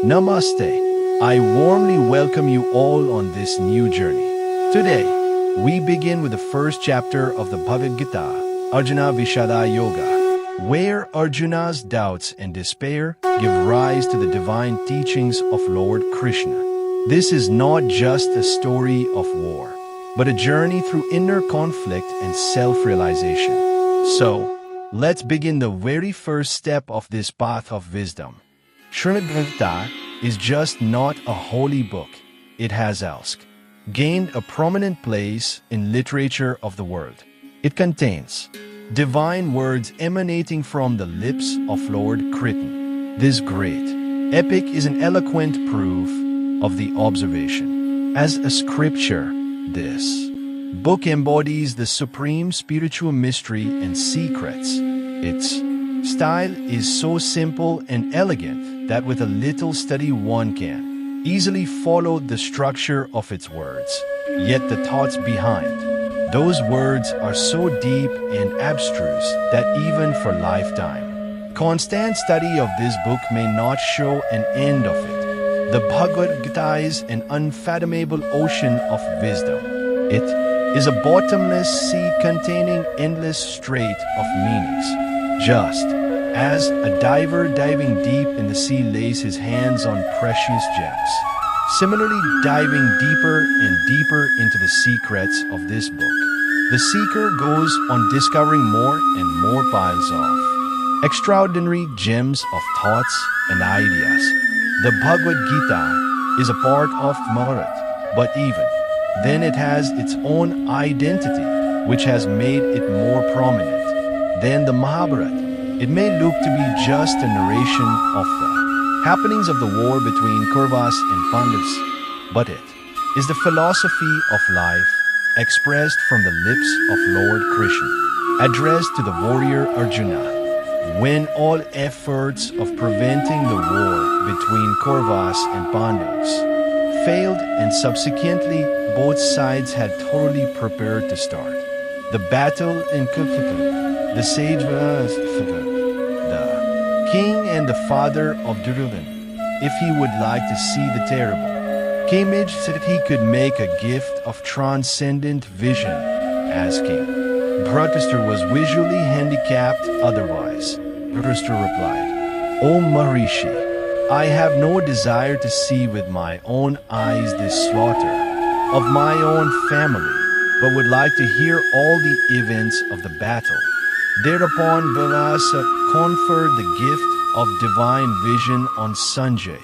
Namaste. I warmly welcome you all on this new journey. Today, we begin with the first chapter of the Bhagavad Gita, Arjuna Vishada Yoga, where Arjuna's doubts and despair give rise to the divine teachings of Lord Krishna. This is not just a story of war, but a journey through inner conflict and self-realization. So, let's begin the very first step of this path of wisdom. Srimad Gita is just not a holy book. It has gained a prominent place in literature of the world. It contains divine words emanating from the lips of Lord Krishna. This great epic is an eloquent proof of the observation. As a scripture, this book embodies the supreme spiritual mystery and secrets. Its style is so simple and elegant that with a little study one can easily follow the structure of its words. Yet the thoughts behind those words are so deep and abstruse that even for lifetime constant study of this book may not show an end of it. The Bhagavad Gita is an unfathomable ocean of wisdom. It is a bottomless sea containing endless strait of meanings. Just as a diver diving deep in the sea lays his hands on precious gems, similarly diving deeper and deeper into the secrets of this book, the seeker goes on discovering more and more piles of extraordinary gems of thoughts and ideas. The Bhagavad Gita is a part of Mahabharat, but even then it has its own identity, which has made it more prominent than the Mahabharat. It may look to be just a narration of the happenings of the war between Kauravas and Pandavas, but it is the philosophy of life expressed from the lips of Lord Krishna, addressed to the warrior Arjuna, when all efforts of preventing the war between Kauravas and Pandavas failed and subsequently both sides had thoroughly prepared to start the battle in Kurukshetra. The sage Vishada, the king and the father of Duryodhana, if he would like to see the terrible, came in so that he could make a gift of transcendent vision as king. Kurukshetra was visually handicapped otherwise. Kurukshetra replied, O Maharishi, I have no desire to see with my own eyes this slaughter of my own family, but would like to hear all the events of the battle. Thereupon Vishada conferred the gift of divine vision on Sanjay,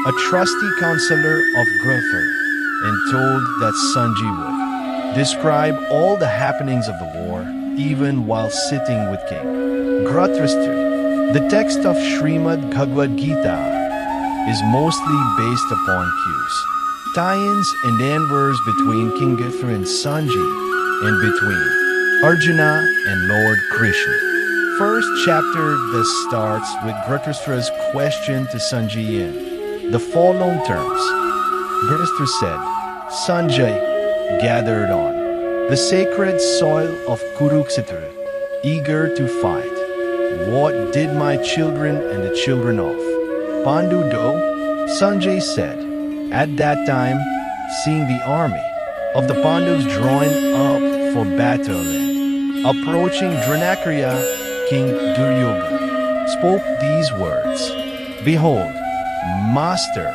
a trusty counselor of Kurukshetra, and told that Sanjay would describe all the happenings of the war, even while sitting with King Kurukshetra. The text of Srimad Bhagavad Gita is mostly based upon cues, tie-ins and envers between King Kurukshetra and Sanjay, and between Arjuna and Lord Krishna. First chapter thus starts with Kurukshetra's question to Sanjay in the following terms. Kurukshetra said, Sanjay gathered on the sacred soil of Kurukshetra, eager to fight. What did my children and the children of Pandu do? Sanjay said, at that time, seeing the army of the Pandavas drawing up for battle and approaching Dronacharya, King Duryodhana spoke these words, Behold, Master,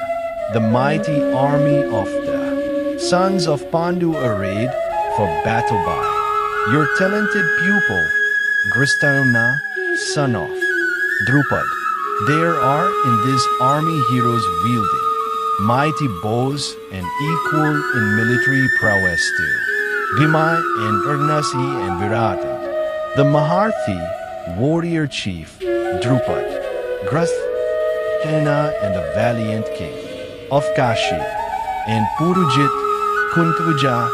the mighty army of the sons of Pandu arrayed for battle by your talented pupil, Krishna, son of Drupad. There are in this army heroes wielding mighty bows and equal in military prowess too. Bhima and Arnasi and Viratan, the Maharthi warrior chief, Drupad, Krishna and the valiant king of Kashi, and Purujit, Kuntuja,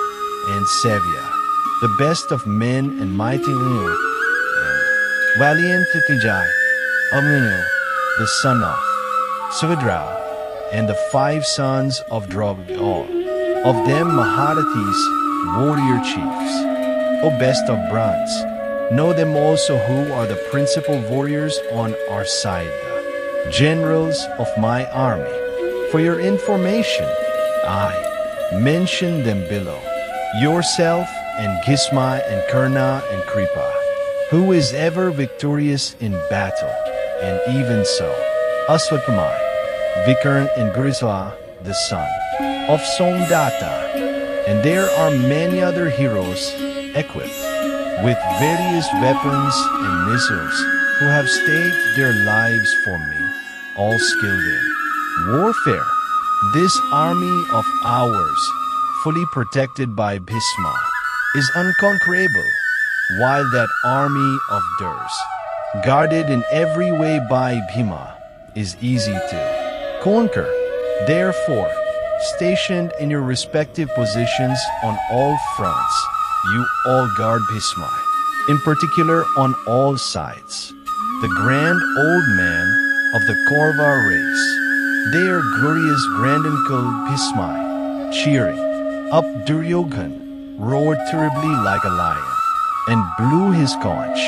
and Sevya, the best of men and mighty and valiant Tijai, Aminu, the son of Subhadra, and the 5 sons of Draupadi, all of them Maharathis, warrior chiefs. O best of bronze, know them also who are the principal warriors on our side, the generals of my army. For your information, I mention them below. Yourself and Gisma and Karna and Kripa, who is ever victorious in battle, and even so, Aswatthama, Vikarn and Griswa, the son of Somdatta, and there are many other heroes equipped with various weapons and missiles who have staked their lives for me, all skilled in warfare. This army of ours, fully protected by Bhisma, is unconquerable, while that army of theirs, guarded in every way by Bhima, is easy to conquer. Therefore, stationed in your respective positions on all fronts, you all guard Bhisma, in particular on all sides. The grand old man of the Kaurava race, their glorious granduncle Bhisma, cheering up Duryodhan, roared terribly like a lion, and blew his conch.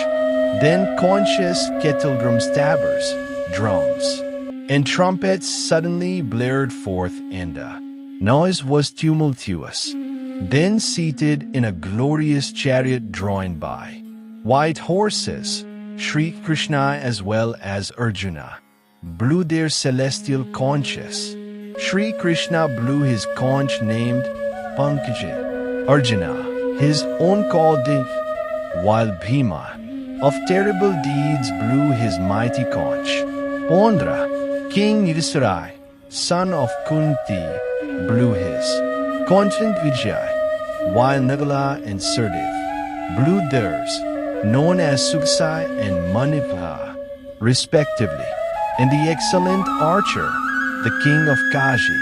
Then conches, kettledrum stabbers, drums, and trumpets suddenly blared forth, and the noise was tumultuous. Then seated in a glorious chariot drawn by white horses, Sri Krishna as well as Arjuna blew their celestial conches. Sri Krishna blew his conch named Pankaj, Arjuna his own called Div, while Bhima of terrible deeds blew his mighty conch. Pondra, King Yudhisthira, son of Kunti, blew his conchant Vijay, while Nagala and Sardev blew theirs, known as Suksai and Manipha, respectively, and the excellent archer, the king of Kashi,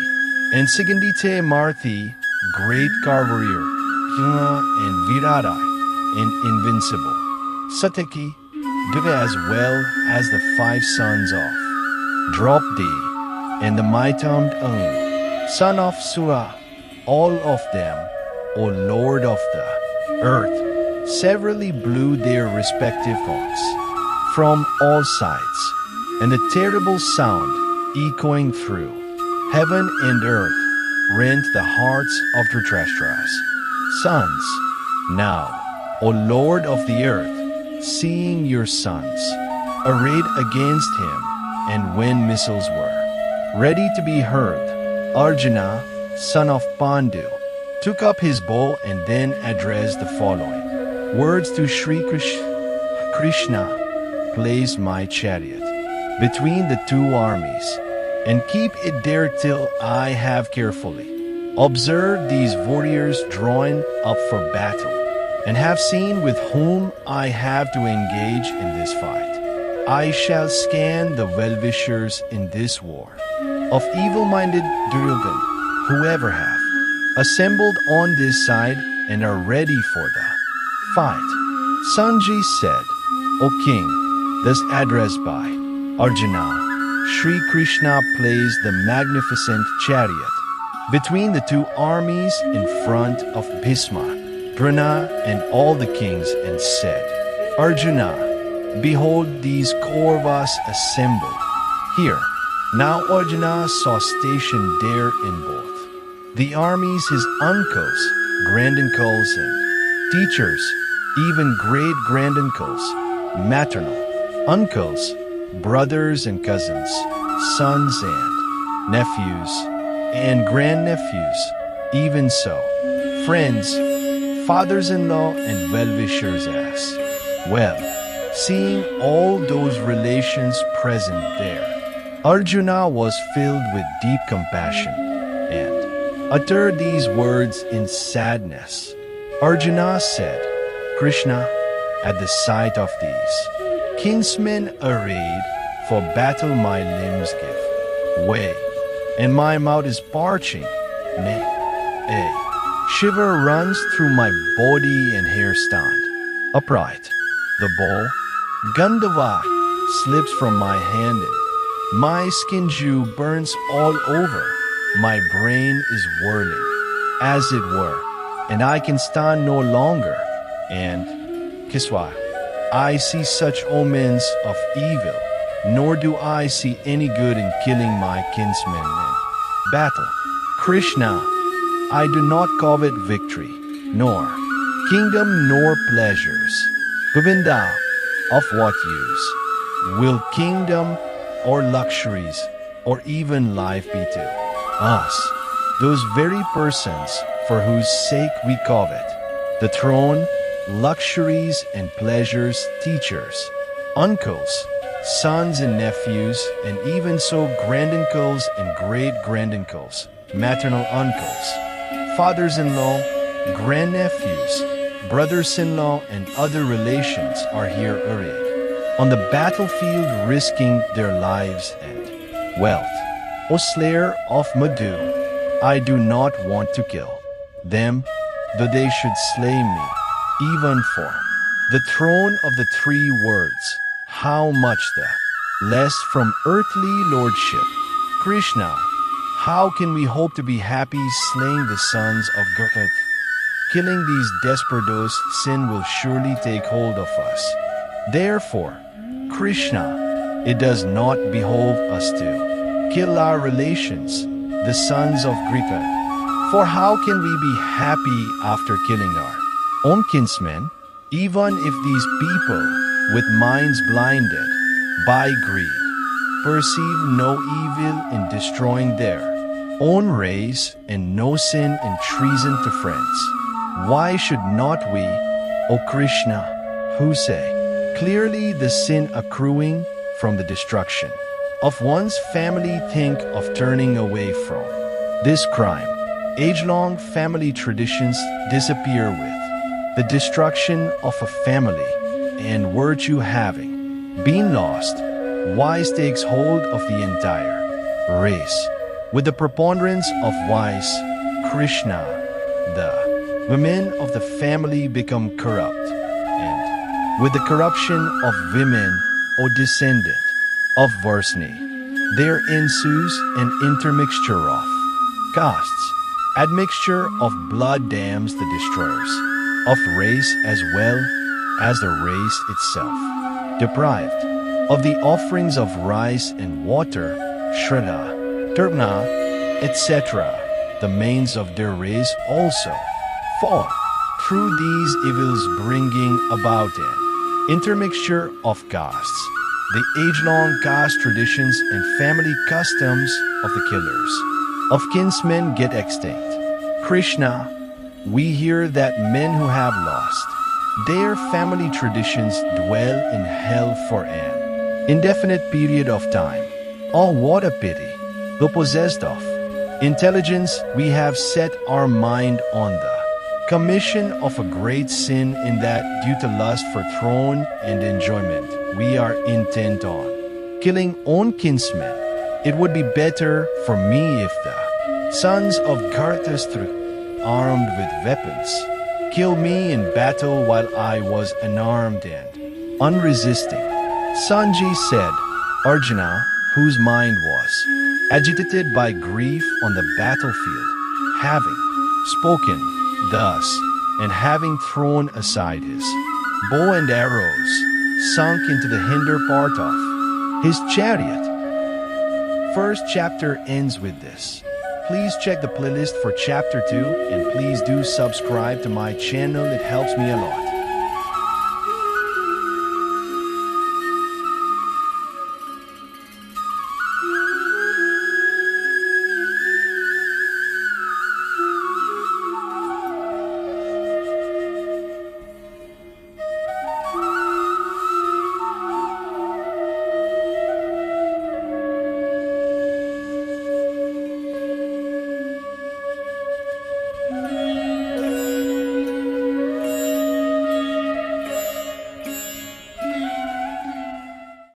and Sigandite Marthi, great carverier, Kina and Virada, and invincible, Sataki, Diva as well as the 5 sons of Draupadi, and the might-armed Anu, son of Sura, all of them, O Lord of the earth, severally blew their respective conchs from all sides, and the terrible sound echoing through heaven and earth rent the hearts of Dhritarashtra's sons. Now, O Lord of the earth, seeing your sons arrayed against him, and when missiles were ready to be hurled, Arjuna, son of Pandu, took up his bow and then addressed the following words to Sri Krishna: place my chariot between the 2 armies, and keep it there till I have carefully observed these warriors drawn up for battle, and have seen with whom I have to engage in this fight. I shall scan the well-wishers in this war of evil-minded Duryodhan, whoever have assembled on this side and are ready for the fight. Sanji said, O king, thus addressed by Arjuna, Sri Krishna placed the magnificent chariot between the 2 armies in front of Bhisma, Drona, and all the kings, and said, Arjuna, behold these Kauravas assembled here. Now Arjuna saw stationed there in both the armies his uncles, granduncles, and teachers, even great-granduncles, maternal uncles, brothers and cousins, sons and nephews, and grandnephews, even so, friends, fathers-in-law, and well-wishers as well. Seeing all those relations present there, Arjuna was filled with deep compassion and uttered these words in sadness. Arjuna said, Krishna, at the sight of these kinsmen arrayed for battle, my limbs give way, and my mouth is parching. Nay, a shiver runs through my body and hair stand upright. The bow, Gandhava, slips from my hand, and my skin dew burns all over. My brain is whirling, as it were, and I can stand no longer. And, Kiswa, I see such omens of evil, nor do I see any good in killing my kinsmen. And Battle. Krishna, I do not covet victory, nor kingdom nor pleasures. Govinda, of what use will kingdom or luxuries or even life be to us, those very persons for whose sake we covet the throne, luxuries and pleasures, teachers, uncles, sons and nephews, and even so granduncles and great-granduncles, maternal uncles, fathers-in-law, grandnephews, brothers-in-law, and other relations are here arrayed on the battlefield, risking their lives and wealth. O slayer of Madhu, I do not want to kill them, though they should slay me, even for the throne of the three worlds. How much the less from earthly lordship. Krishna, how can we hope to be happy slaying the sons of Gurkhat? Killing these desperados, sin will surely take hold of us. Therefore, Krishna, it does not behove us to kill our relations, the sons of Gurkhat. For how can we be happy after killing our own kinsmen, even if these people, with minds blinded by greed, perceive no evil in destroying their own race and no sin in treason to friends? Why should not we, O Krishna, who say clearly the sin accruing from the destruction of one's family, think of turning away from this crime? Age-long family traditions disappear with the destruction of a family, and virtue having been lost, vice takes hold of the entire race. With the preponderance of vice, Krishna, the women of the family become corrupt, and with the corruption of women, O descendant of Varsni, there ensues an intermixture of castes. Admixture of blood damns the destroyers of race as well as the race itself. Deprived of the offerings of rice and water, Shraddha, Turpna, etc., the mains of their race also fall through these evils, bringing about an intermixture of castes. The age-long caste traditions and family customs of the killers of kinsmen get extinct. Krishna, we hear that men who have lost their family traditions dwell in hell for an indefinite period of time. Oh, what a pity! Though possessed of intelligence, we have set our mind on the commission of a great sin, in that, due to lust for throne and enjoyment, we are intent on killing own kinsmen. It would be better for me if the sons of Garthastra, armed with weapons, kill me in battle while I was unarmed and unresisting. Sanjay said. Arjuna, whose mind was agitated by grief on the battlefield, having spoken thus, and having thrown aside his bow and arrows, sunk into the hinder part of his chariot. First chapter ends with this. Please check the playlist for chapter 2, and please do subscribe to my channel, it helps me a lot.